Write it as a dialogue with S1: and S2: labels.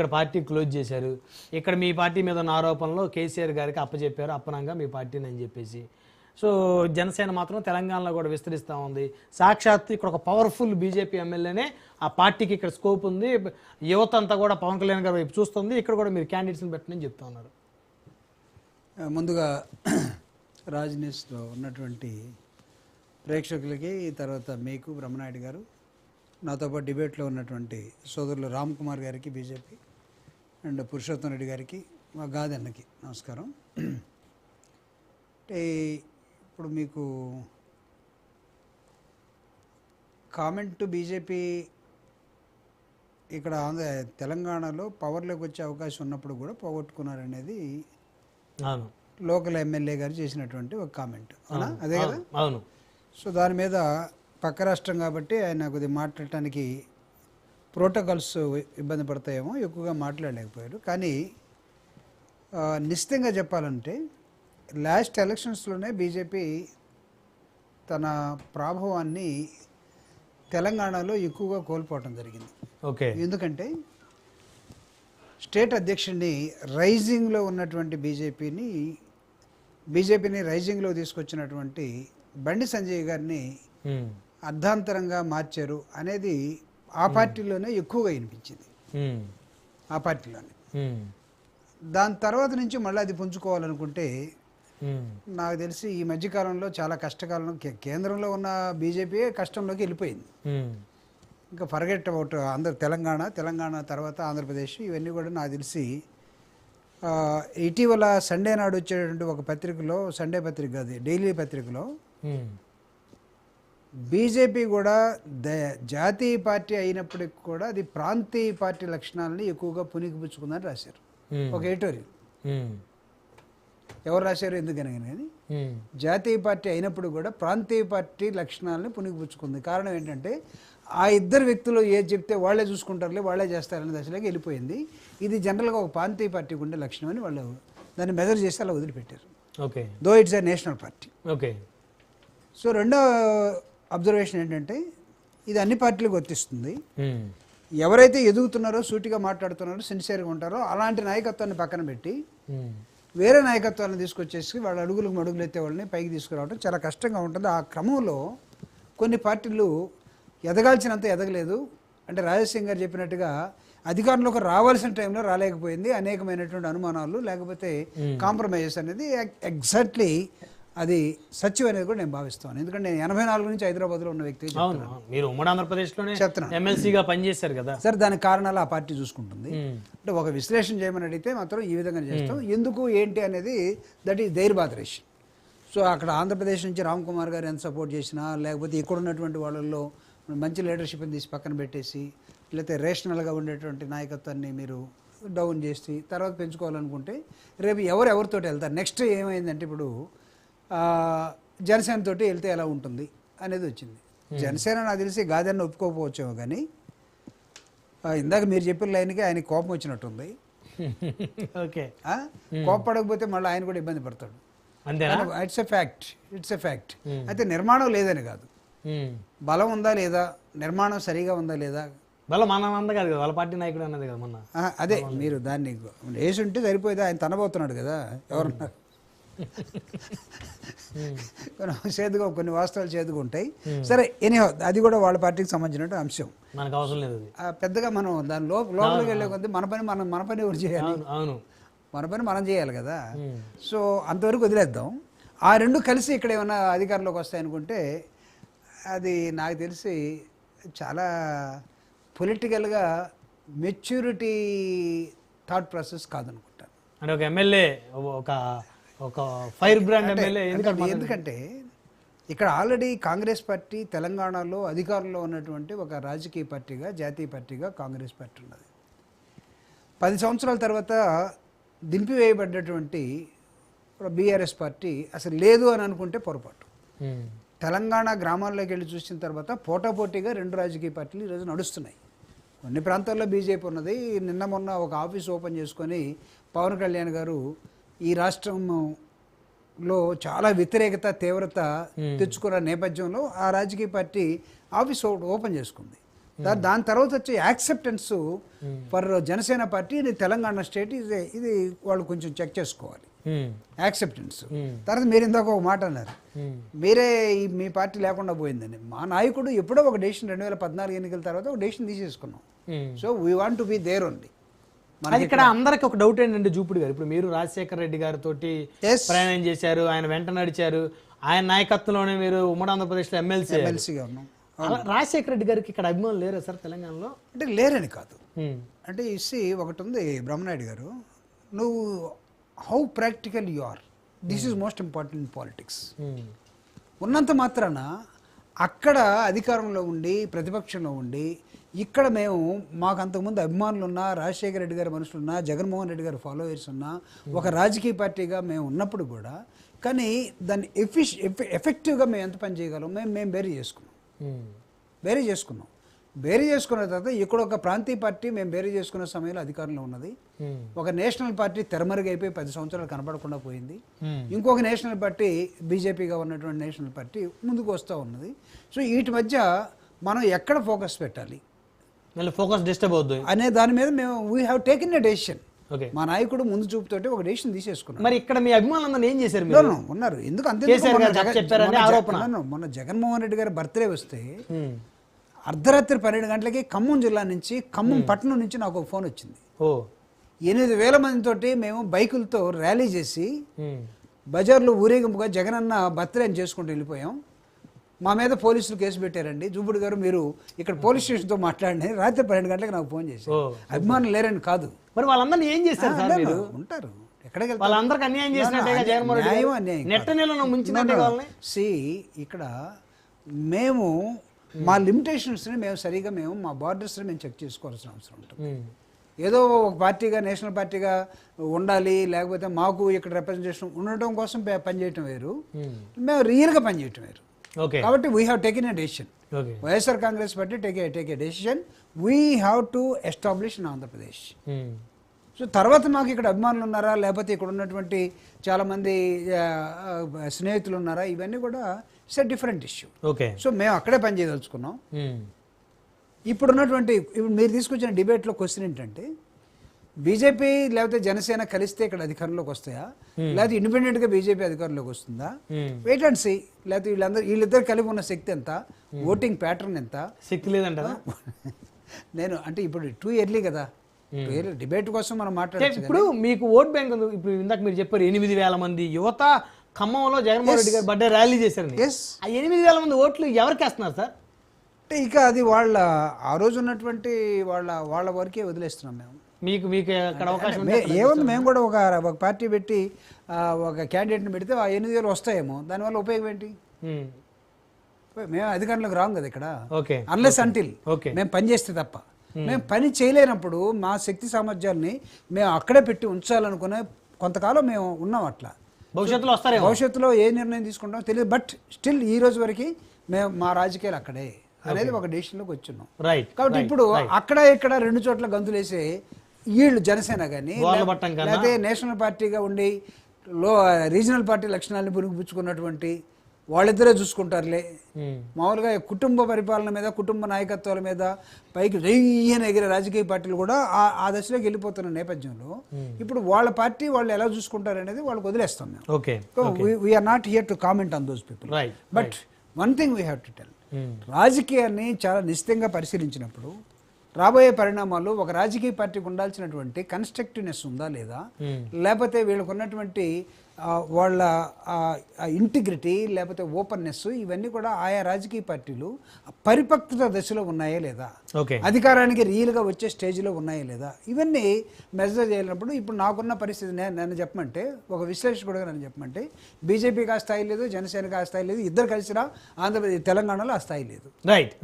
S1: ఇక్కడ party close చేశారు, ఇక్కడ మీ పార్టీ మీద ఉన్న ఆరోపణలు కేసీఆర్ గారికి అప్పచెప్పారు అప్పనంగా మీ పార్టీని అని చెప్పేసి. సో జనసేన మాత్రం తెలంగాణలో కూడా విస్తరిస్తూ ఉంది. సాక్షాత్ ఇక్కడ ఒక పవర్ఫుల్ బీజేపీ ఎమ్మెల్యేనే ఆ పార్టీకి ఇక్కడ స్కోప్ ఉంది, యువత అంతా కూడా పవన్ కళ్యాణ్ గారి వైపు చూస్తుంది, ఇక్కడ కూడా మీరు క్యాండిడేట్స్ని పెట్టండి చెప్తా ఉన్నారు.
S2: ముందుగా రాజ్ న్యూస్లో ఉన్నటువంటి ప్రేక్షకులకి, తర్వాత మీకు బ్రహ్మనాయుడు గారు, నాతో పాటు డిబేట్లో ఉన్నటువంటి సోదరులు రామ్ కుమార్ గారికి బీజేపీ అండ్ పురుషోత్తం రెడ్డి గారికి, మా గాదన్నకి నమస్కారం. అంటే ఇప్పుడు మీకు కామెంట్ బీజేపీ ఇక్కడ తెలంగాణలో పవర్లోకి వచ్చే అవకాశం ఉన్నప్పుడు కూడా పోగొట్టుకున్నారనేది లోకల్ ఎమ్మెల్యే గారు చేసినటువంటి ఒక కామెంట్, అవునా? అదే కదా.
S1: అవును.
S2: సో దాని మీద పక్క రాష్ట్రం కాబట్టి ఆయన కొద్దిగా మాట్లాడటానికి ప్రోటోకాల్స్ ఇబ్బంది పడతాయేమో ఎక్కువగా మాట్లాడలేకపోయారు. కానీ నిశ్చితంగా చెప్పాలంటే లాస్ట్ ఎలక్షన్స్లోనే బీజేపీ తన ప్రభావాన్ని తెలంగాణలో ఎక్కువగా కోల్పోవటం జరిగింది.
S1: ఓకే.
S2: ఎందుకంటే స్టేట్ అధ్యక్షుడిని రైజింగ్లో ఉన్నటువంటి బీజేపీని రైజింగ్లో తీసుకొచ్చినటువంటి బండి సంజయ్ గారిని అర్ధాంతరంగా మార్చారు అనేది ఆ పార్టీలోనే ఎక్కువగా వినిపించింది. ఆ పార్టీలోనే దాని తర్వాత నుంచి మళ్ళీ అది పుంజుకోవాలనుకుంటే నాకు తెలిసి ఈ మధ్యకాలంలో చాలా కష్టకాలంలో కేంద్రంలో ఉన్న బీజేపీ కష్టంలోకి వెళ్ళిపోయింది. ఇంకా ఫర్గెట్ అబౌట్ తెలంగాణ తర్వాత ఆంధ్రప్రదేశ్, ఇవన్నీ కూడా నాకు తెలిసి ఇటీవల సండే నాడు వచ్చేటువంటి ఒక పత్రికలో, సండే పత్రిక కాదు డైలీ పత్రికలో, బీజేపీ కూడా జాతీయ పార్టీ అయినప్పటికి కూడా అది ప్రాంతీయ పార్టీ లక్షణాలని ఎక్కువగా పుణికిపుచ్చుకుందని రాశారు. ఒక ఎడిటోరియల్ ఎవరు రాశారు ఎందుకని కానీ జాతీయ పార్టీ అయినప్పుడు కూడా ప్రాంతీయ పార్టీ లక్షణాలని పుణికిపుచ్చుకుంది. కారణం ఏంటంటే ఆ ఇద్దరు వ్యక్తులు ఏది చెప్తే వాళ్ళే చూసుకుంటారులే, వాళ్ళే చేస్తారనే దశలోకి వెళ్ళిపోయింది. ఇది జనరల్గా ఒక ప్రాంతీయ పార్టీకి ఉండే లక్షణం అని వాళ్ళు దాన్ని మెజర్ చేసి అలా వదిలిపెట్టారు.
S1: Okay.
S2: Though it's a national party.
S1: Okay.
S2: So రెండో అబ్జర్వేషన్ ఏంటంటే ఇది అన్ని పార్టీలకు వర్తిస్తుంది. ఎవరైతే ఎదుగుతున్నారో, సూటిగా మాట్లాడుతున్నారో, సిన్సియర్గా ఉంటారో అలాంటి నాయకత్వాన్ని పక్కన పెట్టి వేరే నాయకత్వాన్ని తీసుకొచ్చేసి వాళ్ళ అడుగులకు మడుగులు ఎత్తే వాళ్ళని పైకి తీసుకురావడం చాలా కష్టంగా ఉంటుంది. ఆ క్రమంలో కొన్ని పార్టీలు ఎదగాల్సినంత ఎదగలేదు. అంటే రాజశేఖర్ గారు చెప్పినట్టుగా అధికారంలోకి రావాల్సిన టైంలో రాలేకపోయింది. అనేకమైనటువంటి అనుమానాలు, లేకపోతే కాంప్రమైజెస్ అనేది ఎగ్జాక్ట్లీ అది సత్యం అనేది కూడా నేను భావిస్తాను. ఎందుకంటే నేను 84 నుంచి హైదరాబాద్లో ఉన్న వ్యక్తి.
S1: మీరు ఉమ్మడి ఆంధ్రప్రదేశ్లోనే ఎమ్మెల్సీగా పనిచేశారు కదా సార్.
S2: దానికి కారణాలు ఆ పార్టీ చూసుకుంటుంది. అంటే ఒక విశ్లేషణ చేయమని అడిగితే మాత్రం ఈ విధంగా చేస్తాం. ఎందుకు ఏంటి అనేది దట్ ఈస్ దేర్ బాదరేషన్. సో అక్కడ ఆంధ్రప్రదేశ్ నుంచి రామ్ కుమార్ గారు ఎంత సపోర్ట్ చేసినా, లేకపోతే ఇక్కడ ఉన్నటువంటి వాళ్ళల్లో మంచి లీడర్షిప్ని తీసి పక్కన పెట్టేసి, లేకపోతే రేషనల్గా ఉండేటువంటి నాయకత్వాన్ని మీరు డౌన్ చేసి తర్వాత పెంచుకోవాలనుకుంటే రేపు ఎవరితోటి వెళ్తారు. నెక్స్ట్ ఏమైందంటే ఇప్పుడు జనసేన తోటి వెళ్తే ఎలా ఉంటుంది అనేది వచ్చింది. జనసేన నాకు తెలిసి గాదన్న ఒప్పుకోకపోవచ్చేమో, కానీ ఇందాక మీరు చెప్పిన లైన్కి ఆయన కోపం వచ్చినట్టుంది.
S1: ఓకే.
S2: కోపపడకపోతే మళ్ళీ ఆయన కూడా ఇబ్బంది పడతాడు. It's a fact. అయితే నిర్మాణం లేదని కాదు, బలం ఉందా లేదా, నిర్మాణం సరిగా ఉందా లేదా.
S1: బలం మన అంద కాదు కదా, వాళ్ళ పార్టీ నాయకుడు అన్నది కదా మొన్న.
S2: అదే మీరు దాన్ని వేసి ఉంటే సరిపోయేది. ఆయన తనబోతున్నాడు కదా ఎవరున్నారు. కొన్ని వాస్తవాలు చేదుగా ఉంటాయి. సరే, ఎనీహౌ అది కూడా వాళ్ళ పార్టీకి సంబంధించిన అంశం,
S1: మనకు అవసరం లేదు.
S2: పెద్దగా మనం దాని లోపలికి వెళ్ళే కొద్ది మన పని ఎవరు చేయాలి, మన పని మనం చేయాలి కదా. సో అంతవరకు వదిలేద్దాం. ఆ రెండు కలిసి ఇక్కడ ఏమైనా అధికారంలోకి వస్తాయనుకుంటే అది నాకు తెలిసి చాలా పొలిటికల్గా మెచ్యూరిటీ థాట్ ప్రాసెస్ కాదనుకుంటాను.
S1: అంటే ఒక ఎమ్మెల్యే ఒక ఫైర్ బ్రాండ్ ఎమ్మెల్యే.
S2: ఎందుకంటే ఇక్కడ ఆల్రెడీ కాంగ్రెస్ పార్టీ తెలంగాణలో అధికారంలో ఉన్నటువంటి ఒక రాజకీయ పార్టీగా, జాతీయ పార్టీగా కాంగ్రెస్ పార్టీ ఉన్నది. 10 సంవత్సరాల తర్వాత దింపివేయబడ్డటువంటి బీఆర్ఎస్ పార్టీ అసలు లేదు అని అనుకుంటే పొరపాటు. తెలంగాణ గ్రామాల్లోకి వెళ్ళి చూసిన తర్వాత పోటాపోటీగా రెండు రాజకీయ పార్టీలు ఈరోజు నడుస్తున్నాయి. కొన్ని ప్రాంతాల్లో బీజేపీ ఉన్నది. నిన్న మొన్న ఒక ఆఫీస్ ఓపెన్ చేసుకొని పవన్ కళ్యాణ్ గారు ఈ రాష్ట్రంలో చాలా వ్యతిరేకత, తీవ్రత తెచ్చుకున్న నేపథ్యంలో ఆ రాజకీయ పార్టీ ఆఫీస్ ఓపెన్ చేసుకుంది. దాని తర్వాత వచ్చే acceptance for Janasena party Telangana state ఇది వాళ్ళు కొంచెం చెక్ చేసుకోవాలి యాక్సెప్టెన్స్. తర్వాత మీరు ఇందాక ఒక మాట అన్నారు, మీరే మీ పార్టీ లేకుండా పోయిందని. మా నాయకుడు ఎప్పుడో ఒక డెసిషన్ 2014 ఎన్నికల తర్వాత ఒక డెసిషన్ తీసేసుకున్నాం. So we want to be there only.
S1: అది ఇక్కడ అందరికి ఒక డౌట్ ఏంటంటే జూపుడు గారు, ఇప్పుడు మీరు రాజశేఖర రెడ్డి గారితో ప్రయాణం చేశారు, ఆయన వెంట నడిచారు, ఆయన నాయకత్వంలోనే మీరు ఉమ్మడి ఆంధ్రప్రదేశ్లో ఎమ్మెల్సీగా ఉన్నాం. రాజశేఖర రెడ్డి గారికి ఇక్కడ అభిమానులు లేరా సార్ తెలంగాణలో?
S2: అంటే లేరని కాదు, అంటే ఇసి ఒకటి ఉంది బ్రహ్మనాయుడు గారు, నువ్వు how practical you are, this is most important in politics. ఉన్నంత మాత్రాన అక్కడ అధికారంలో ఉండి ప్రతిపక్షంలో ఉండి ఇక్కడ మేము మాకు అంతకుముందు అభిమానులు ఉన్నా, రాజశేఖర రెడ్డి గారి మనుషులు ఉన్నా, జగన్మోహన్ రెడ్డి గారి ఫాలోవర్స్ ఉన్నా, ఒక రాజకీయ పార్టీగా మేము ఉన్నప్పుడు కూడా, కానీ దాన్ని ఎఫెక్టివ్గా మేము ఎంత పని చేయగలం మేము బేరీ చేసుకున్న తర్వాత ఇక్కడ ఒక ప్రాంతీయ పార్టీ మేము బేరీ చేసుకున్న సమయంలో అధికారంలో ఉన్నది, ఒక నేషనల్ పార్టీ తెరమరుగైపోయి 10 సంవత్సరాలు కనపడకుండా పోయింది, ఇంకొక నేషనల్ పార్టీ బీజేపీగా ఉన్నటువంటి నేషనల్ పార్టీ ముందుకు వస్తూ ఉన్నది. సో వీటి మధ్య మనం ఎక్కడ ఫోకస్ పెట్టాలి,
S1: ఫోకస్ డిస్టర్బ్ అవుతుంది
S2: అనే దాని మీద మేము we have taken a decision. మా నాయకుడు ముందు చూపుతోటి ఒక డెసిషన్ తీసేసుకున్నాం.
S1: మరి ఇక్కడ మీ అభిమానులందరూ ఏం చేశారు?
S2: ఉన్నారు. ఎందుకు అంతే, మొన్న జగన్మోహన్ రెడ్డి గారి బర్త్డే వస్తే అర్ధరాత్రి 12 గంటలకి ఖమ్మం జిల్లా నుంచి, ఖమ్మం పట్టణం నుంచి నాకు ఒక ఫోన్ వచ్చింది. 8,000 మందితోటి మేము బైకులతో ర్యాలీ చేసి బజార్లో ఊరేగింపుగా జగనన్న బర్త్డే అని చేసుకుంటూ వెళ్ళిపోయాం. మా మీద పోలీసులు కేసు పెట్టారండి, జూపుడు గారు మీరు ఇక్కడ పోలీస్ స్టేషన్తో మాట్లాడిన రాత్రి 12 గంటలకు నాకు ఫోన్ చేసి. అభిమానులు లేరని కాదు,
S1: మరి వాళ్ళందరినీ ఏం చేస్తారు సార్? మీరు
S2: ఉంటారు ఎక్కడికి
S1: వాళ్ళందరికీ అన్యాయం చేసినట్టుగా జగన్మోహన్ రెడ్డి
S2: సి ఇక్కడ మేము మా లిమిటేషన్స్ని మేము సరిగా మా బార్డర్స్ని మేము చెక్ చేసుకోవాల్సిన అవసరం ఉంటుంది. ఏదో ఒక పార్టీగా నేషనల్ పార్టీగా ఉండాలి, లేకపోతే మాకు ఇక్కడ రిప్రజెంటేషన్ ఉండటం కోసం పనిచేయటం వేరు, మేము రియల్గా పనిచేయటం వేరు. కాబట్టి we have taken a decision. YSR Congress party take a decision, we have to establish in Andhra Pradesh. So తర్వాత మాకు ఇక్కడ అభిమానులు ఉన్నారా, లేకపోతే ఇక్కడ ఉన్నటువంటి చాలామంది స్నేహితులు ఉన్నారా, ఇవన్నీ కూడా it's a different issue. So మేము అక్కడే పని చేయదలుచుకున్నాం. ఇప్పుడు మీరు తీసుకొచ్చిన డిబేట్లో క్వశ్చన్ ఏంటంటే, బీజేపీ లేకపోతే జనసేన కలిస్తే ఇక్కడ అధికారంలోకి వస్తాయా, లేకపోతే ఇండిపెండెంట్గా బీజేపీ అధికారంలోకి వస్తుందా, వెయిట్ అండ్ సీ. లేకపోతే వీళ్ళిద్దరు కలిపి ఉన్న శక్తి ఎంత, ఓటింగ్ ప్యాటర్న్ ఎంత,
S1: శక్తి లేదంట.
S2: నేను అంటే ఇప్పుడు టూ ఎర్లీ కదా, డిబేట్ కోసం మనం మాట్లాడచ్చు.
S1: ఇప్పుడు మీకు ఓట్ బ్యాంక్ ఉంది. ఇప్పుడు ఇందాక మీరు చెప్పారు 8,000 మంది యువత ఖమ్మంలో జగన్మోహన్ రెడ్డి గారు బర్త్డే ర్యాలీ చేశారు. ఆ 8,000 మంది ఓట్లు ఎవరికి వేస్తున్నారు సార్?
S2: అంటే ఇక అది వాళ్ళ ఆ రోజు ఉన్నటువంటి వాళ్ళ వరకే వదిలేస్తున్నాం మేము.
S1: మీకు అక్కడ అవకాశం
S2: ఏముంది, మేము కూడా ఒక పార్టీ పెట్టి ఒక క్యాండిడేట్ని పెడితే ఆ 8,000 వస్తాయేమో, దానివల్ల ఉపయోగం ఏంటి? మేము అధికారంలోకి రాము కదా ఇక్కడ, అన్లెస్ అంటిల్ మేము పని చేస్తే తప్ప. మేము పని చేయలేనప్పుడు మా శక్తి సామర్థ్యాన్ని మేము అక్కడే పెట్టి ఉంచాలనుకునే కొంతకాలం మేము ఉన్నాం. అట్లా భవిష్యత్తులో ఏ నిర్ణయం తీసుకుంటామో తెలియదు, బట్ స్టిల్ ఈ రోజు వరకు మేము మా రాజకీయాలు అక్కడే అనేది ఒక డెసిషన్లోకి వచ్చున్నాం. కాబట్టి ఇప్పుడు అక్కడ ఇక్కడ 2 చోట్ల గంతులేసే వీళ్ళు జనసేన కానీ లేకపోతే నేషనల్ పార్టీగా ఉండి రీజనల్ పార్టీ లక్షణాలను పురుగుపుచ్చుకున్నటువంటి వాళ్ళిద్దరే చూసుకుంటారులే. మామూలుగా కుటుంబ పరిపాలన మీద, కుటుంబ నాయకత్వాల మీద పైకి రెయ్యని ఎగిరే రాజకీయ పార్టీలు కూడా ఆ దశలోకి వెళ్ళిపోతున్న నేపథ్యంలో ఇప్పుడు వాళ్ళ పార్టీ వాళ్ళు ఎలా చూసుకుంటారు అనేది వాళ్ళకి వదిలేస్తాం మేము. We are not here to comment on those people, but one thing we have to tell, రాజకీయాన్ని చాలా నిశ్చితంగా పరిశీలించినప్పుడు రాబోయే పరిణామాలు ఒక రాజకీయ పార్టీకి ఉండాల్సినటువంటి కన్స్ట్రక్టివ్నెస్ ఉందా లేదా, లేకపోతే వీళ్ళకు ఉన్నటువంటి వాళ్ళ ఇంటిగ్రిటీ లేకపోతే ఓపెన్నెస్, ఇవన్నీ కూడా ఆయా రాజకీయ పార్టీలు పరిపక్వత దశలో ఉన్నాయా లేదా, అధికారానికి రియల్గా వచ్చే స్టేజ్లో ఉన్నాయా లేదా, ఇవన్నీ మెజర్ చేయలేనప్పుడు ఇప్పుడు నాకున్న పరిస్థితి నన్ను చెప్పమంటే, ఒక విశ్లేషకుడుగా నన్ను చెప్పమంటే, బీజేపీకి ఆ స్థాయి లేదు, జనసేనకి ఆ స్థాయి లేదు, ఇద్దరు కలిసినా ఆంధ్రప్రదేశ్ తెలంగాణలో ఆ స్థాయి లేదు.
S1: రైట్.